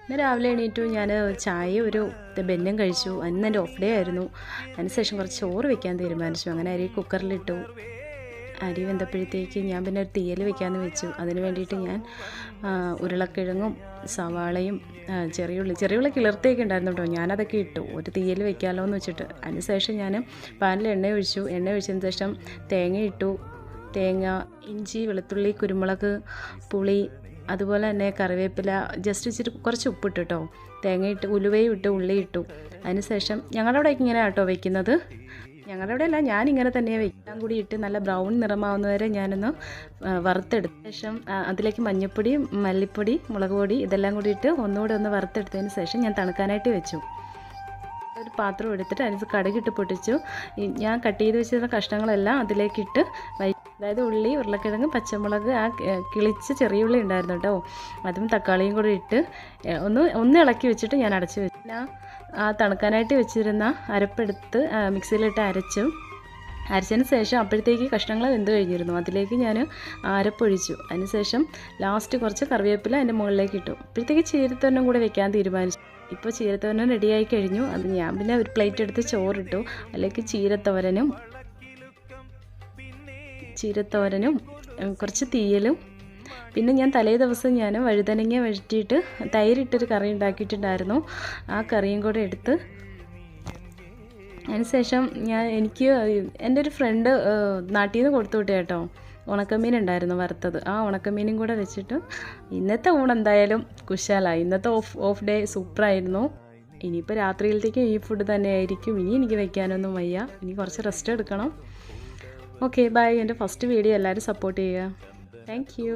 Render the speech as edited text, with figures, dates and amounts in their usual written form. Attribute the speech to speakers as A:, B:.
A: ഇന്ന് രാവിലെ എണീറ്റു ഞാൻ ചായ ഒരു ബെന്നും കഴിച്ചു. അന്ന് എൻ്റെ ഓഫ് ഡേ ആയിരുന്നു. അതിനുശേഷം കുറച്ച് ചോറ് വെക്കാൻ തീരുമാനിച്ചു. അങ്ങനെ അരി കുക്കറിലിട്ടു. അരി വെന്തപ്പോഴത്തേക്ക് ഞാൻ പിന്നെ ഒരു തീയൽ വെക്കാമെന്ന് വെച്ചു. അതിന് വേണ്ടിയിട്ട് ഞാൻ ഉരുളക്കിഴങ്ങും സവാളയും ചെറിയുള്ളി കിളിർത്തിയൊക്കെ ഉണ്ടായിരുന്നു കേട്ടോ. ഞാനതൊക്കെ ഇട്ടു ഒരു തീയൽ വെക്കാമല്ലോ എന്ന് വെച്ചിട്ട്. അതിനുശേഷം ഞാൻ പാനിൽ എണ്ണ ഒഴിച്ചതിന് ശേഷം തേങ്ങ ഇട്ടു. തേങ്ങ, ഇഞ്ചി, വെളുത്തുള്ളി, കുരുമുളക്, പുളി, അതുപോലെ തന്നെ കറിവേപ്പില, ജസ്റ്റ് ഇച്ചിരി കുറച്ച് ഉപ്പിട്ട് കേട്ടോ. തേങ്ങയിട്ട് ഉലുവയും ഇട്ട് ഉള്ളി ഇട്ടു. അതിനുശേഷം ഞങ്ങളുടെ ഇങ്ങനെ കേട്ടോ വെക്കുന്നത്. ഞങ്ങളുടെ അവിടെ അല്ല, ഞാനിങ്ങനെ തന്നെയാണ് വെക്കാൻ കൂടി ഇട്ട് നല്ല ബ്രൗൺ നിറമാവുന്നവരെ ഞാനൊന്ന് വറുത്തെടുത്ത ശേഷം അതിലേക്ക് മഞ്ഞൾപ്പൊടി, മല്ലിപ്പൊടി, മുളക് പൊടി ഇതെല്ലാം കൂടി ഇട്ട് ഒന്നുകൂടെ ഒന്ന് വറുത്തെടുത്തതിന് ശേഷം ഞാൻ തണുക്കാനായിട്ട് വെച്ചു. ഒരു പാത്രം എടുത്തിട്ട് അതിന് കടുകിട്ട് പൊട്ടിച്ചു. ഞാൻ കട്ട് ചെയ്ത് വെച്ചിരുന്ന കഷ്ണങ്ങളെല്ലാം അതിലേക്കിട്ട് അതായത് ഉള്ളി, ഉരുളക്കിഴങ്ങ്, പച്ചമുളക്, ആ കിളിച്ച് ചെറിയ ഉള്ളി ഉണ്ടായിരുന്നു കേട്ടോ, അതും തക്കാളിയും കൂടി ഇട്ട് ഒന്ന് ഇളക്കി വെച്ചിട്ട് ഞാൻ അടച്ചു വെച്ചു. പിന്നെ ആ തണുക്കാനായിട്ട് വെച്ചിരുന്ന അരപ്പെടുത്ത് മിക്സിയിലിട്ട് അരച്ചതിന് ശേഷം അപ്പോഴത്തേക്ക് കഷ്ണങ്ങൾ വെന്ത് കഴിഞ്ഞിരുന്നു. അതിലേക്ക് ഞാൻ അരപ്പൊഴിച്ചു. അതിനുശേഷം ലാസ്റ്റ് കുറച്ച് കറിവേപ്പില അതിൻ്റെ മുകളിലേക്ക് ഇട്ടു. അപ്പോഴത്തേക്ക് ചീരത്തോരനും കൂടെ വെക്കാൻ തീരുമാനിച്ചു. ഇപ്പോൾ ചീരത്തോരനും റെഡിയായി കഴിഞ്ഞു. അത് ഞാൻ പിന്നെ ഒരു പ്ലേറ്റ് എടുത്ത് ചോറിട്ടു. അതിലേക്ക് ചീരത്തോരനും കുറച്ച് തീയലും, പിന്നെ ഞാൻ തലേ ദിവസം ഞാൻ വഴുതനങ്ങ വഴറ്റിയിട്ട് തൈരിട്ടൊരു കറി ഉണ്ടാക്കിയിട്ടുണ്ടായിരുന്നു. ആ കറിയും കൂടെ എടുത്ത് അതിനുശേഷം എനിക്ക് എൻ്റെ ഒരു ഫ്രണ്ട് നാട്ടിൽ നിന്ന് കൊടുത്തു വിട്ടേ കേട്ടോ, ഉണക്കമീൻ ഉണ്ടായിരുന്നു വറുത്തത്. ആ ഉണക്കമീനും കൂടെ വെച്ചിട്ട് ഇന്നത്തെ ഊണ് എന്തായാലും കുശാലായി. ഇന്നത്തെ ഓഫ് ഡേ സൂപ്പറായിരുന്നു. ഇനിയിപ്പോൾ രാത്രിയിലത്തേക്ക് ഈ ഫുഡ് തന്നെ ആയിരിക്കും. ഇനി എനിക്ക് വെക്കാനൊന്നും വയ്യ, ഇനി കുറച്ച് റെസ്റ്റ് എടുക്കണം. Okay bye. എൻ്റെ ഫസ്റ്റ് വീഡിയോ എല്ലാവരും സപ്പോർട്ട് ചെയ്യുക. Thank you.